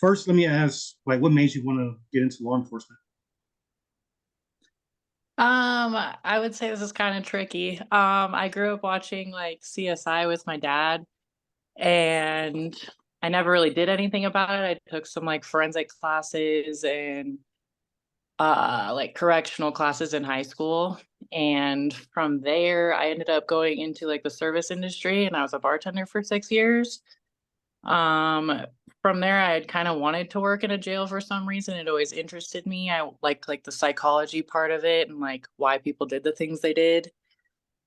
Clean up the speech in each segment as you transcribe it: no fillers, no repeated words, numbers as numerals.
First, let me ask, like, what made you want to get into law enforcement? I would say this is kind of tricky. I grew up watching like CSI with my dad, and I never really did anything about it. I took some like forensic classes and like correctional classes in high school. And from there, I ended up going into like the service industry, and I was a bartender for 6 years. Um, from there, I had kind of wanted to work in a jail for some reason. It always interested me. I liked like the psychology part of it and like why people did the things they did.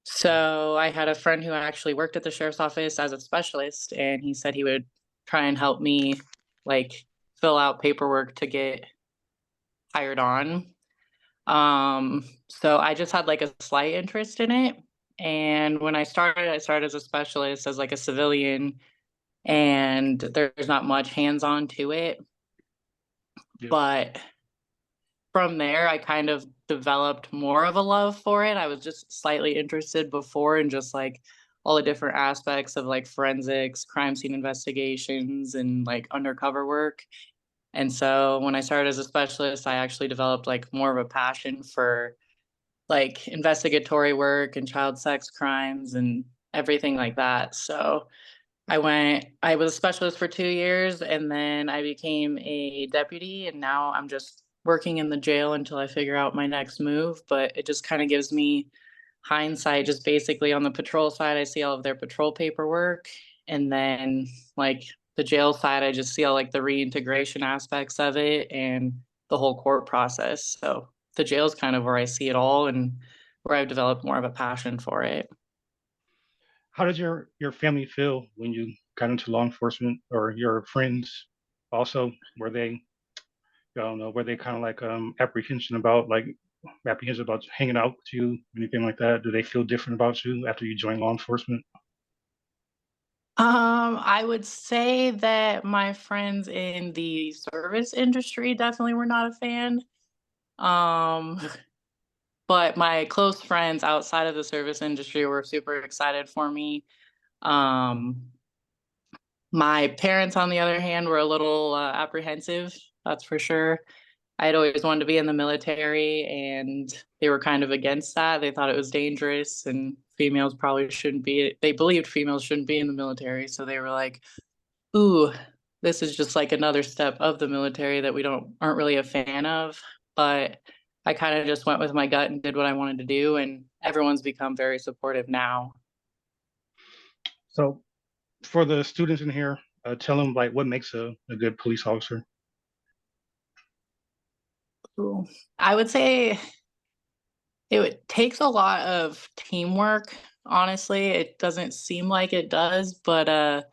So I had a friend who actually worked at the sheriff's office as a specialist, and he said he would try and help me like fill out paperwork to get hired on. So I just had like a slight interest in it. And when I started as a specialist as like a civilian, and there's not much hands-on to it. Yeah. But from there, I kind of developed more of a love for it. I was just slightly interested before in just like all the different aspects of like forensics, crime scene investigations, and like undercover work. And so when I started as a specialist, I actually developed like more of a passion for like investigatory work and child sex crimes and everything like that. So I was a specialist for 2 years, and then I became a deputy, and now I'm just working in the jail until I figure out my next move. But it just kind of gives me hindsight, just basically on the patrol side, I see all of their patrol paperwork. And then like the jail side, I just see all like the reintegration aspects of it and the whole court process. So the jail's kind of where I see it all and where I've developed more of a passion for it. How did your family feel when you got into law enforcement, or your friends also? Were they, I don't know, were they kind of like apprehension about hanging out with you, anything like that? Do they feel different about you after you join law enforcement? I would say that my friends in the service industry definitely were not a fan. Um, but my close friends outside of the service industry were super excited for me. Um, my parents, on the other hand, were a little apprehensive, that's for sure. I had always wanted to be in the military, and they were kind of against that. They thought it was dangerous, and females probably shouldn't be. They believed females shouldn't be in the military, so they were like, "Ooh, this is just like another step of the military that we don't aren't really a fan of." But I kind of just went with my gut and did what I wanted to do, and everyone's become very supportive now. So, for the students in here, tell them like what makes a good police officer. Ooh. I would say takes a lot of teamwork. Honestly, it doesn't seem like it does, but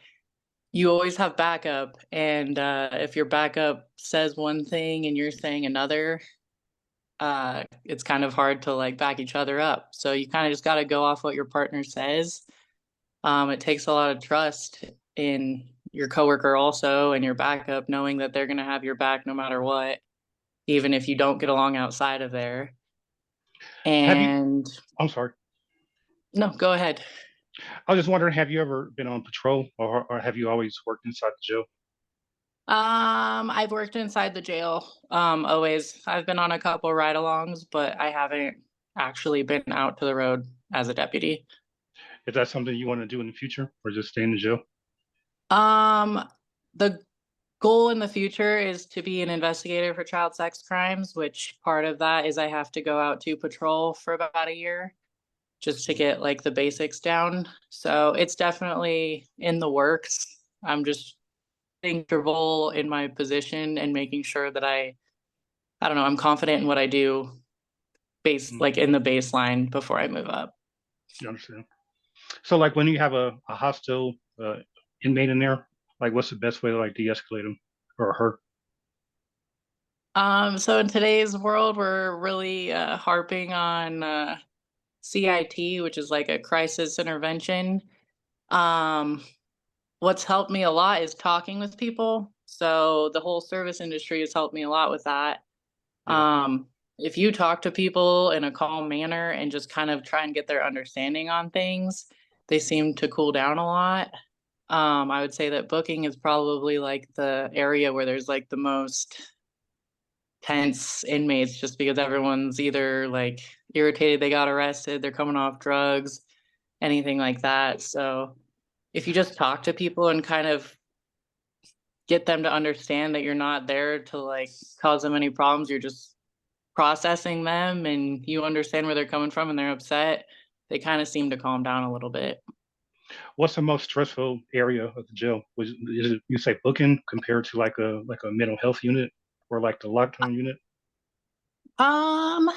you always have backup, and if your backup says one thing and you're saying another, it's kind of hard to like back each other up. So you kind of just got to go off what your partner says. It takes a lot of trust in your coworker also and your backup, knowing that they're going to have your back no matter what, even if you don't get along outside of there. Have you? And I'm sorry. no, go ahead. I was just wondering, have you ever been on patrol, or have you always worked inside the jail? I've worked inside the jail. Always. I've been on a couple ride-alongs, but I haven't actually been out to the road as a deputy. Is that something you want to do in the future, or just stay in the jail? Um, the goal in the future is to be an investigator for child sex crimes, which part of that is I have to go out to patrol for about a year just to get like the basics down. So it's definitely in the works. I'm just being comfortable in my position and making sure that I don't know, I'm confident in what I do base Mm, like in the baseline before I move up. you understand? So, like, when you have a hostile inmate in there, like, what's the best way to like de-escalate him or her? So in today's world, we're really harping on CIT, which is like a crisis intervention. Um, what's helped me a lot is talking with people. So the whole service industry has helped me a lot with that. Yeah. Um, if you talk to people in a calm manner and just kind of try and get their understanding on things, they seem to cool down a lot. I would say that booking is probably like the area where there's like the most tense inmates just because everyone's either like irritated they got arrested, they're coming off drugs, anything like that. So if you just talk to people and kind of get them to understand that you're not there to like cause them any problems, you're just processing them and you understand where they're coming from and they're upset, they kind of seem to calm down a little bit. What's the most stressful area of the jail? Is it you say booking compared to like a mental health unit or like the lockdown unit? Um,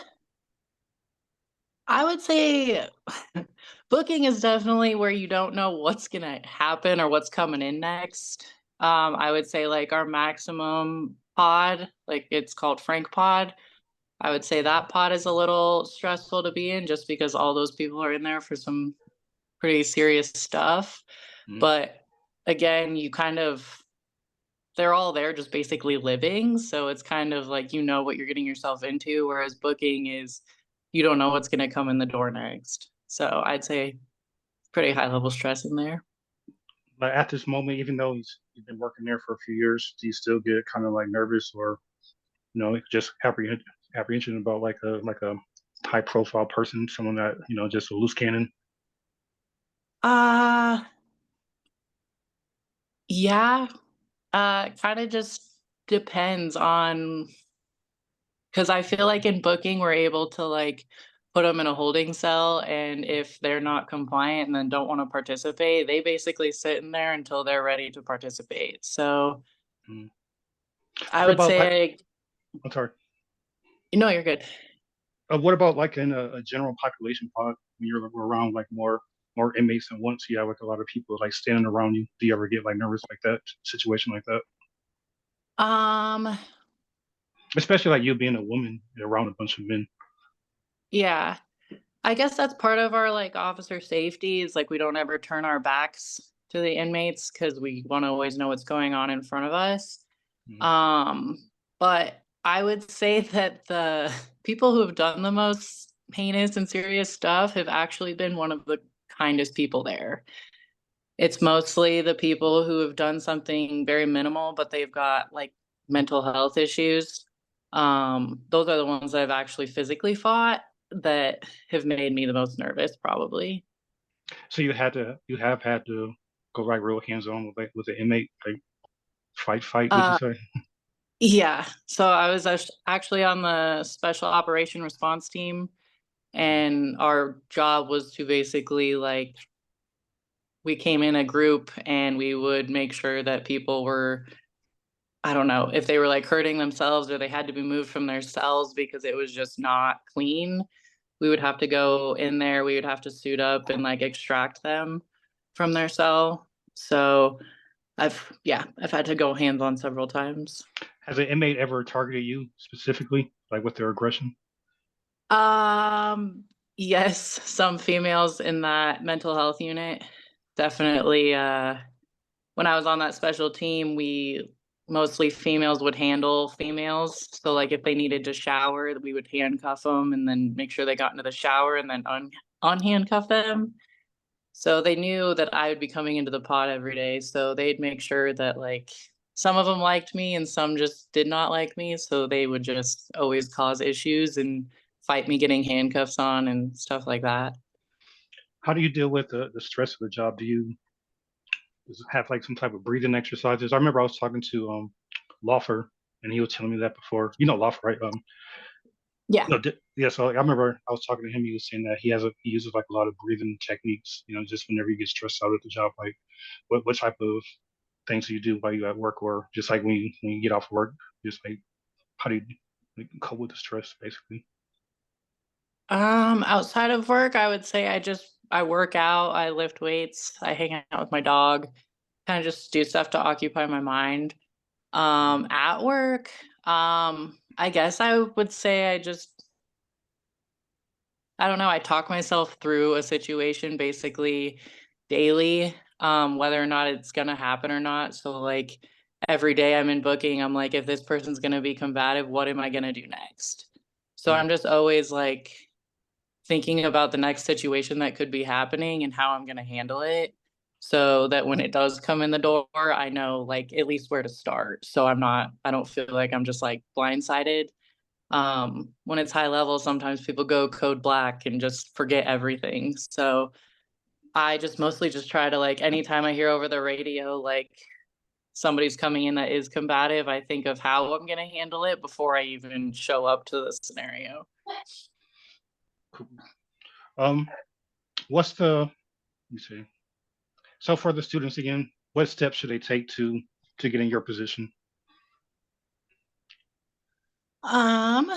I would say booking is definitely where you don't know what's gonna happen or what's coming in next. I would say like our maximum pod, like it's called Frank Pod. I would say that pod is a little stressful to be in just because all those people are in there for some pretty serious stuff. Mhm. But again, you kind of they're all there just basically living, so it's kind of like you know what you're getting yourself into, whereas booking is you don't know what's gonna come in the door next. So I'd say pretty high level stress in there. Like at this moment, even though you've been working there for a few years, do you still get kind of like nervous or just apprehension about like a high profile person, someone that just a loose cannon? Uh yeah, kinda just depends on because I feel like in booking, we're able to, like, put them in a holding cell, and if they're not compliant and then don't wanna participate, they basically sit in there until they're ready to participate. So, Mhm. I What would about like say I'm sorry. no, you're good. What about like in a general population pod when you're around like more inmates at once? You have like a lot of people like standing around you. Do you ever get like nervous like that situation like that? Um, Especially like you being a woman around a bunch of men. yeah. I guess that's part of our, like, officer safety is, like, we don't ever turn our backs to the inmates because we wanna always know what's going on in front of us. Mhm. But I would say that the people who have done the most heinous and serious stuff have actually been one of the kindest people there. It's mostly the people who have done something very minimal, but they've got, like, mental health issues. Those are the ones that I've actually physically fought that have made me the most nervous probably. So you have had to go like real hands on with the inmate, like fight, would you Uh, say? yeah. So I was actually on the special operation response team, Mhm. and our job was to basically, like we came in a group and we would make sure that people were I don't know, if they were, like, hurting themselves or they had to be moved from their cells because it was just not clean, we would have to go in there, we would have to suit up and, like, extract them from their cell. So, I've had to go hands-on several times. Has an inmate ever targeted you specifically, like with their aggression? Um, yes, some females in that mental health unit definitely, when I was on that special team, we mostly females would handle females. So, like, if they needed to shower, we would handcuff them and then make sure they got into the shower and then unhandcuff them. So they knew that I would be coming into the pod every day, so they'd make sure that, like, some of them liked me and some just did not like me, so they would just always cause issues and fight me getting handcuffs on and stuff like that. How do you deal with the stress of the job? Do you have like some type of breathing exercises? I remember I was talking to Lawfer, and he was telling me that before. You know Lawfer, right? Yeah. No, yeah. So like, I remember I was talking to him. He was saying that he uses like a lot of breathing techniques. Just whenever he gets stressed out at the job. Like, what type of things do you do while you at work, or just like when you get off work? Just like how do you like, cope with the stress, basically? Outside of work, I would say I work out, I lift weights, I hang out with my dog, kinda just do stuff to occupy my mind. Mhm. At work, I guess I would say I don't know, I talk myself through a situation basically daily, whether or not it's gonna happen or not. So, like, every day I'm in booking, I'm like, if this person's gonna be combative, what am I gonna do next? So Mhm. I'm just always like thinking about the next situation that could be happening and how I'm gonna handle it. so that when it does come in the door, I know like at least where to start. So I don't feel like I'm just like blindsided. When it's high level, sometimes people go code black and just forget everything. So I just mostly just try to like anytime I hear over the radio, like somebody's coming in that is combative, I think of how I'm gonna handle it before I even show up to the scenario. Cool. Um, what's the, let me see. So for the students again, what steps should they take to get in your position? Um,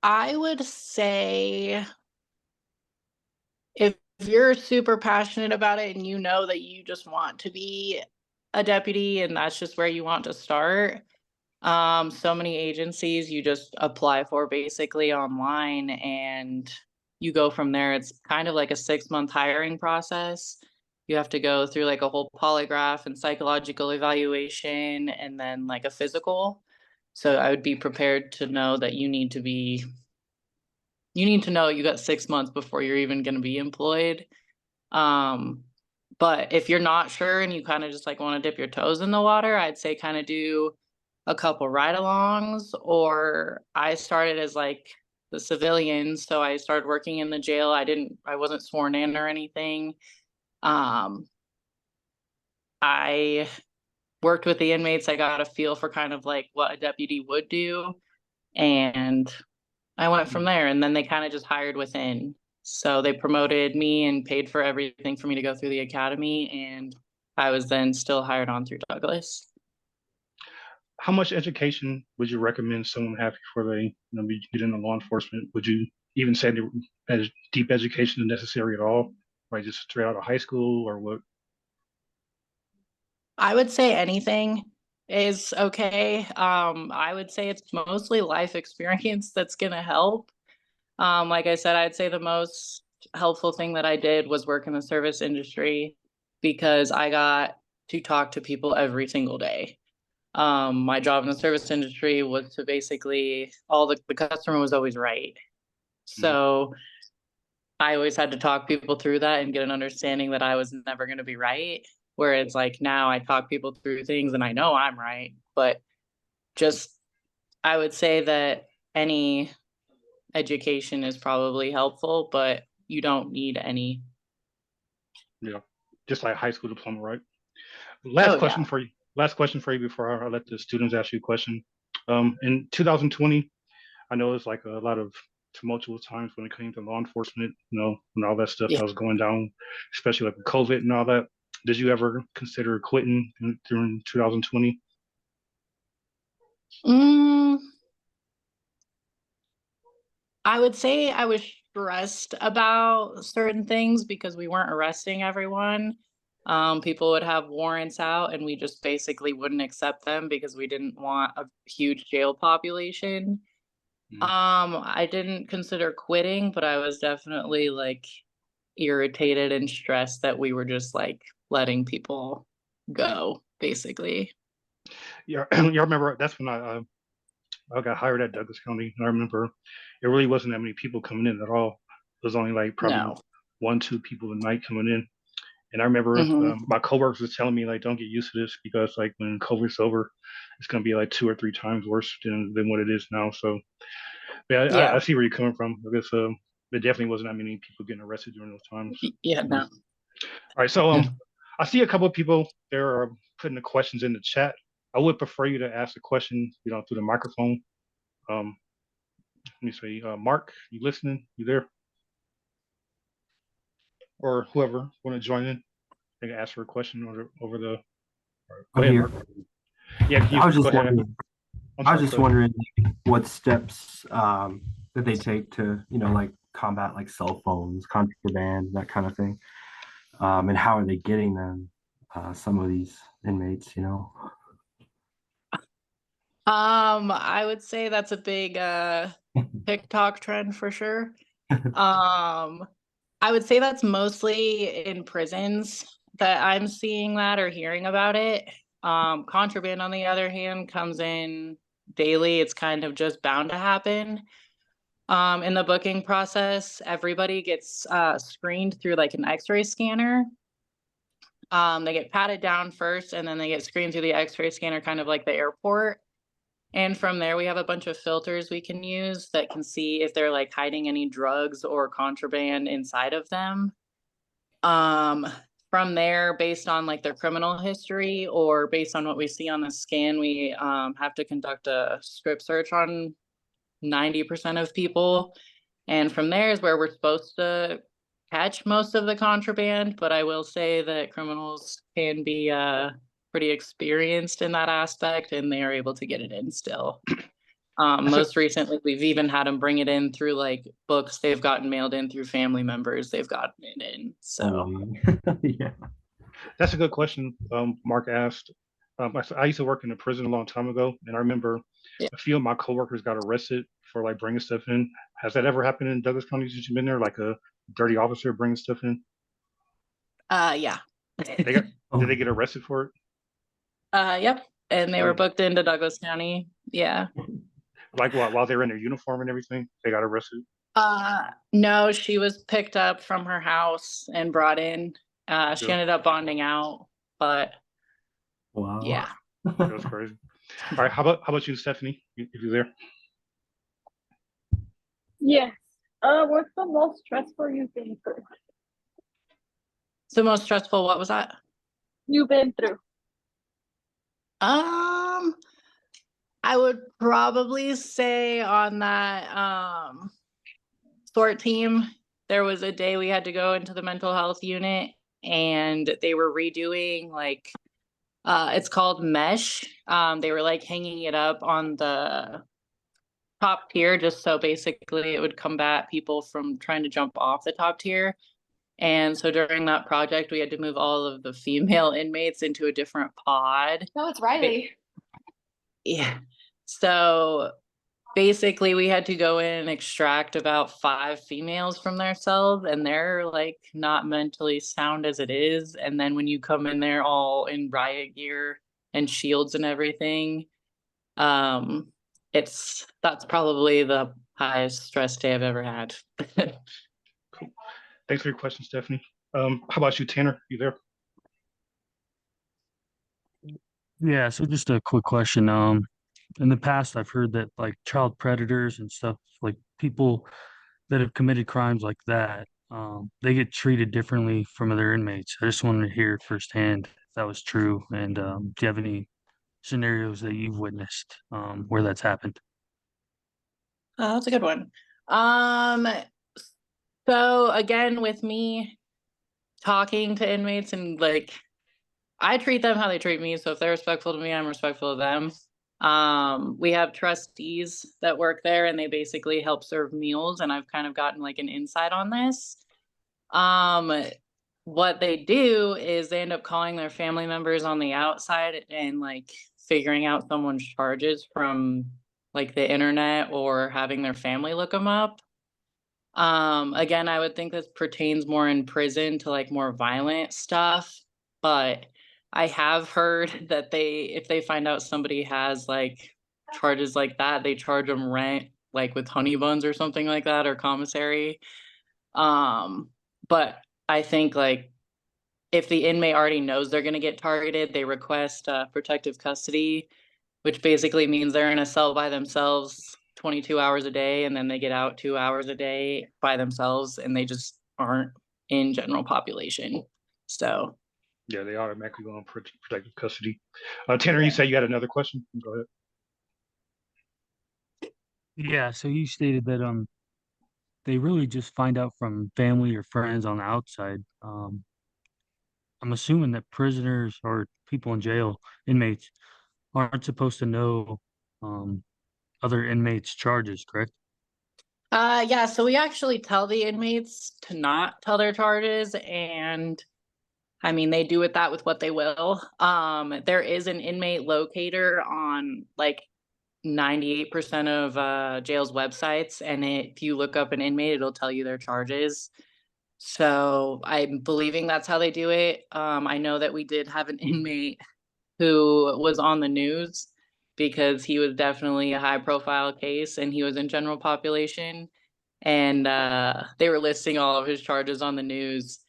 I would say if you're super passionate about it and you know that you just want to be a deputy and that's just where you want to start, so many agencies you just apply for basically online and you go from there. It's kind of like a 6-month hiring process. You have to go through like a whole polygraph and psychological evaluation and then like a physical. So I would be prepared to know that you need to know you got 6 months before you're even going to be employed. Um, but if you're not sure and you kind of just like want to dip your toes in the water, I'd say kind of do a couple ride-alongs. Or I started as like the civilian, so I started working in the jail. I wasn't sworn in or anything. Um, I worked with the inmates. I got a feel for kind of like what a deputy would do, and I went from there. And then they kind of just hired within. So they promoted me and paid for everything for me to go through the academy, and I was then still hired on through Douglas. How much education would you recommend someone have before they, get into law enforcement? Would you even say that deep education is necessary at all, right? Just straight out of high school or what? I would say anything is okay. I would say it's mostly life experience that's gonna help. Like I said, I'd say the most helpful thing that I did was work in the service industry because I got to talk to people every single day. My job in the service industry was to basically the customer was always right. Mhm. So I always had to talk people through that and get an understanding that I was never going to be right. Whereas like now I talk people through things and I know I'm right, but just I would say that any education is probably helpful, but you don't need any. Yeah, just like high school diploma, right? Oh yeah. Last question for you before I let the students ask you a question. In 2020, I know it's like a lot of tumultuous times when it came to law enforcement, and all that stuff Yeah. that was going down, especially like with COVID and all that. Did you ever consider quitting during 2020? Mm, I would say I was stressed about certain things because we weren't arresting everyone. People would have warrants out and we just basically wouldn't accept them because we didn't want a huge jail population. Mm. I didn't consider quitting, but I was definitely like irritated and stressed that we were just like letting people go, basically. Yeah, yeah, I remember that's when I got hired at Douglas County, and I remember it really wasn't that many people coming in at all. It was only like probably No. one, two people a night coming in. And I remember Hmm. my coworkers was telling me like, don't get used to this because like when COVID's over, it's gonna be like 2 or 3 times worse than what it is now. So yeah, I Yeah. see where you're coming from. I guess there definitely wasn't that many people getting arrested during those times. Yeah, All no. right, so Yeah. I see a couple of people there are putting the questions in the chat. I would prefer you to ask the question, through the microphone. Um, Let me see, Mark, you listening? You there? Or whoever want to join in? They can ask for a question over the. Go I'm ahead, here. Mark. Yeah, can you I was go just ahead? wondering. I'm I was sorry. just Go ahead. wondering what steps that they take to, like combat like cell phones, contraband, that kind of thing, and how are they getting them? Some of these inmates. I would say that's a big TikTok trend for sure. Um, I would say that's mostly in prisons that I'm seeing that or hearing about it. Contraband, on the other hand, comes in daily. It's kind of just bound to happen. In the booking process, everybody gets screened through like an X-ray scanner. They get patted down first, and then they get screened through the X-ray scanner, kind of like the airport. And from there, we have a bunch of filters we can use that can see if they're like hiding any drugs or contraband inside of them. Um, from there, based on like their criminal history or based on what we see on the scan, we have to conduct a script search on 90% of people. And from there is where we're supposed to catch most of the contraband. But I will say that criminals can be pretty experienced in that aspect, and they are able to get it in still. Most recently, we've even had them bring it in through like books they've gotten mailed in through family members. They've gotten it in. So Yeah. That's a good question. Mark asked. I used to work in a prison a long time ago, and I remember Yeah. a few of my coworkers got arrested for like bringing stuff in. Has that ever happened in Douglas County since you've been there? Like a dirty officer bringing stuff in? yeah. They got did they get arrested for it? Yep. And they were Really? booked into Douglas County. Yeah. Like while they were in their uniform and everything, they got arrested. No, she was picked up from her house and brought in. She Yeah. ended up bonding out, but Wow. yeah. That was crazy. All right, how about you, Stephanie? If you're there. Yes. What's the most stressful you've been through? It's the most stressful, what was that? You've been through. I would probably say on that SORT team, there was a day we had to go into the mental health unit and they were redoing like it's called mesh. They were like hanging it up on the top tier just so basically it would combat people from trying to jump off the top tier. And so during that project, we had to move all of the female inmates into a different pod. No, it's Riley. Yeah. So basically, we had to go in and extract about 5 females from their cells, and they're like not mentally sound as it is. And then when you come in there all in riot gear and shields and everything, that's probably the highest stress day I've ever had. Thanks for your question, Stephanie. How about you, Tanner? You there? Yeah, so just a quick question. In the past, I've heard that like child predators and stuff, like people that have committed crimes like that, they get treated differently from other inmates. I just wanted to hear firsthand if that was true, and do you have any scenarios that you've witnessed where that's happened? That's a good one. So again, with me talking to inmates and like I treat them how they treat me. So if they're respectful to me, I'm respectful of them. We have trustees that work there and they basically help serve meals, and I've kind of gotten like an insight on this. What they do is they end up calling their family members on the outside and like figuring out someone's charges from like the internet or having their family look them up. Again, I would think this pertains more in prison to like more violent stuff, but I have heard that if they find out somebody has like charges like that, they charge them rent like with honey buns or something like that or commissary. But I think like if the inmate already knows they're going to get targeted, they request protective custody, which basically means they're in a cell by themselves 22 hours a day, and then they get out 2 hours a day by themselves, and they just aren't in general population. So Yeah, they automatically go on protective custody. Tanner, you said you had another question? Go ahead. Yeah, so you stated that they really just find out from family or friends on the outside. I'm assuming that prisoners or people in jail, inmates, aren't supposed to know other inmates' charges, correct? yeah, so we actually tell the inmates to not tell their charges, and I mean they do with that with what they will. There is an inmate locator on like 98% of jail's websites, and if you look up an inmate, it'll tell you their charges. So I'm believing that's how they do it. I know that we did have an inmate who was on the news because he was definitely a high profile case and he was in general population, and they were listing all of his charges on the news.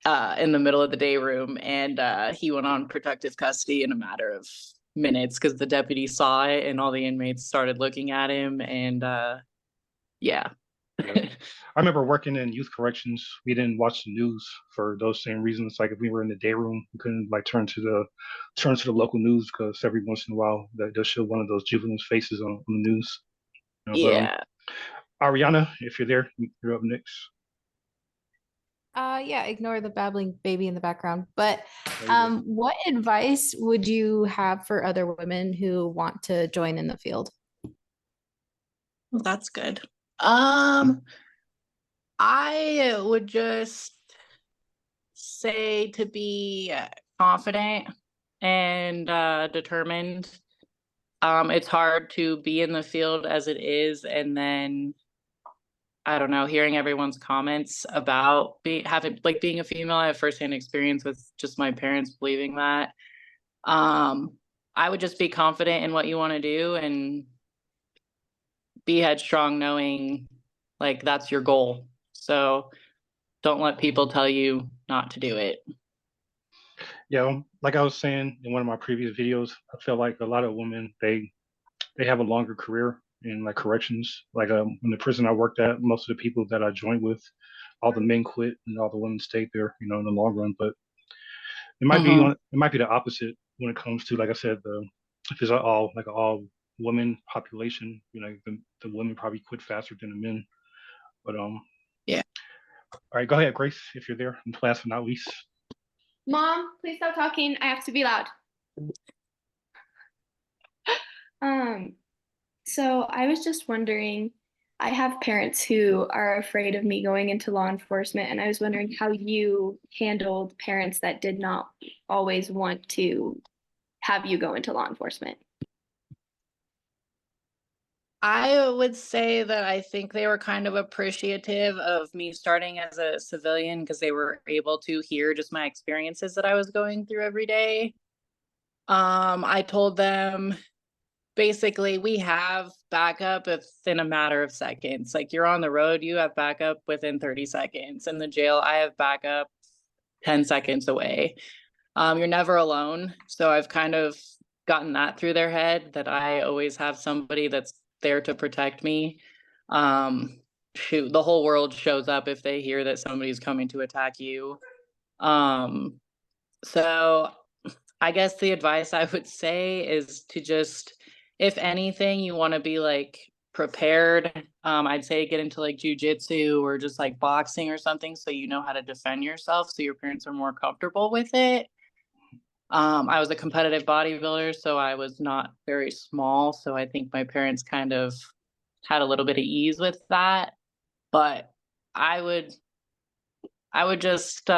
in the middle of the day room, and he went on protective custody in a matter of minutes because the deputy saw it and all the inmates started looking at him, and yeah. Yeah. I remember working in youth corrections. We didn't watch the news for those same reasons. Like if we were in the day room, we couldn't like turn to the local news because every once in a while they'll show one of those juveniles' faces on the news. You know, Yeah. Ariana, if you're there, you're up next. Yeah, ignore the babbling baby in the background. But There you go. what advice would you have for other women who want to join in the field? Well, that's good. I would just say to be confident and determined. It's hard to be in the field as it is, and then I don't know, hearing everyone's comments about being a female. I have firsthand experience with just my parents believing that. I would just be confident in what you want to do and be headstrong, knowing like that's your goal. So don't let people tell you not to do it. Yeah, like I was saying in one of my previous videos, I feel like a lot of women they have a longer career in like corrections. Like in the prison I worked at, most of the people that I joined with, all the men quit and all the women stayed there, you know, in the long run. But it might be the opposite when it comes to, like I said, if it's all women population, you know, the women probably quit faster than the men. But Yeah. All right, go ahead, Grace, if you're there. And last but not least. Mom, please stop talking. I have to be loud. So I was just wondering, I have parents who are afraid of me going into law enforcement, and I was wondering how you handled parents that did not always want to have you go into law enforcement. I would say that I think they were kind of appreciative of me starting as a civilian because they were able to hear just my experiences that I was going through every day. I told them basically we have backup within a matter of seconds. Like you're on the road, you have backup within 30 seconds. In the jail, I have backup 10 seconds away. You're never alone. So I've kind of gotten that through their head that I always have somebody that's there to protect me. Shoot, the whole world shows up if they hear that somebody's coming to attack you. So I guess the advice I would say is to just, if anything, you want to be like prepared. I'd say get into like jujitsu or just like boxing or something so you know how to defend yourself so your parents are more comfortable with it. I was a competitive bodybuilder, so I was not very small. So I think my parents kind of had a little bit of ease with that. But I would just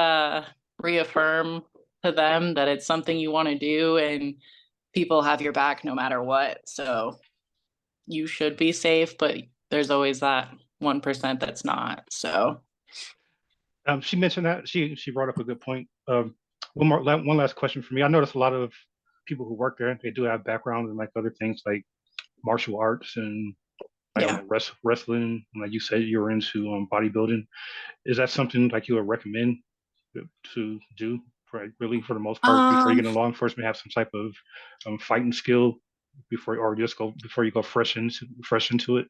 reaffirm to them that it's something you want to do and people have your back no matter what. So you should be safe, but there's always that 1% that's not. So She mentioned that she brought up a good point. One last question for me. I noticed a lot of people who work there, they do have background in like other things like martial arts and like yeah. wrestling. And like you said, you were into bodybuilding. Is that something like you would recommend to do for really for the most part before you get into law enforcement? Have some type of fighting skill before you go fresh into it.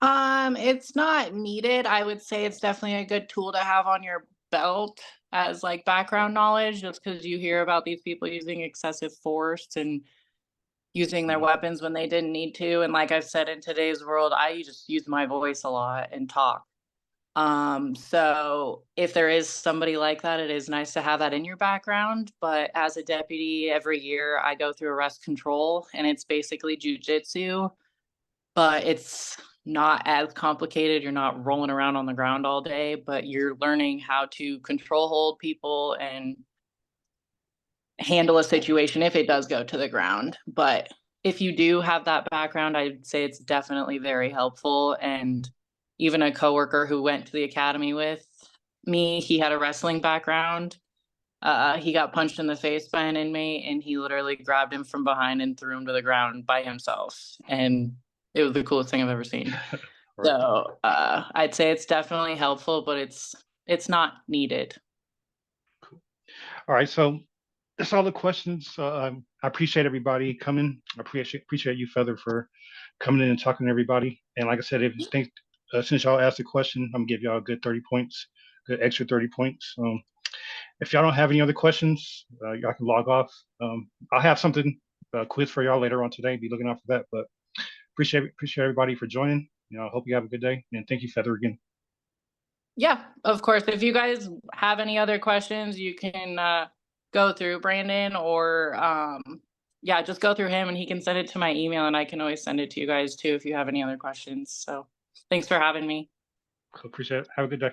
It's not needed. I would say it's definitely a good tool to have on your belt as like background knowledge, just because you hear about these people using excessive force and using their weapons when they didn't need to. And like I've said, in today's world, I just use my voice a lot and talk. So if there is somebody like that, it is nice to have that in your background. But as a deputy, every year I go through arrest control, and it's basically jujitsu, but it's not as complicated. You're not rolling around on the ground all day, but you're learning how to control hold people and handle a situation if it does go to the ground. But if you do have that background, I'd say it's definitely very helpful. And even a coworker who went to the academy with me, he had a wrestling background. He got punched in the face by an inmate, and he literally grabbed him from behind and threw him to the ground by himself. And it was the coolest thing I've ever seen. So I'd say it's definitely helpful, but it's not needed. All right, so that's all the questions. I appreciate everybody coming. I appreciate you, Feather, for coming in and talking to everybody. And like I said, if you think since y'all asked a question, I'm gonna give y'all a good 30 points, good extra 30 points. If y'all don't have any other questions, y'all can log off. I'll have something quiz for y'all later on today. Be looking out for that. But appreciate everybody for joining. I hope you have a good day, and thank you, Feather, again. Yeah, of course. If you guys have any other questions, you can go through Brandon or yeah, just go through him and he can send it to my email and I can always send it to you guys too if you have any other questions. So thanks for having me. Appreciate it. Have a good day.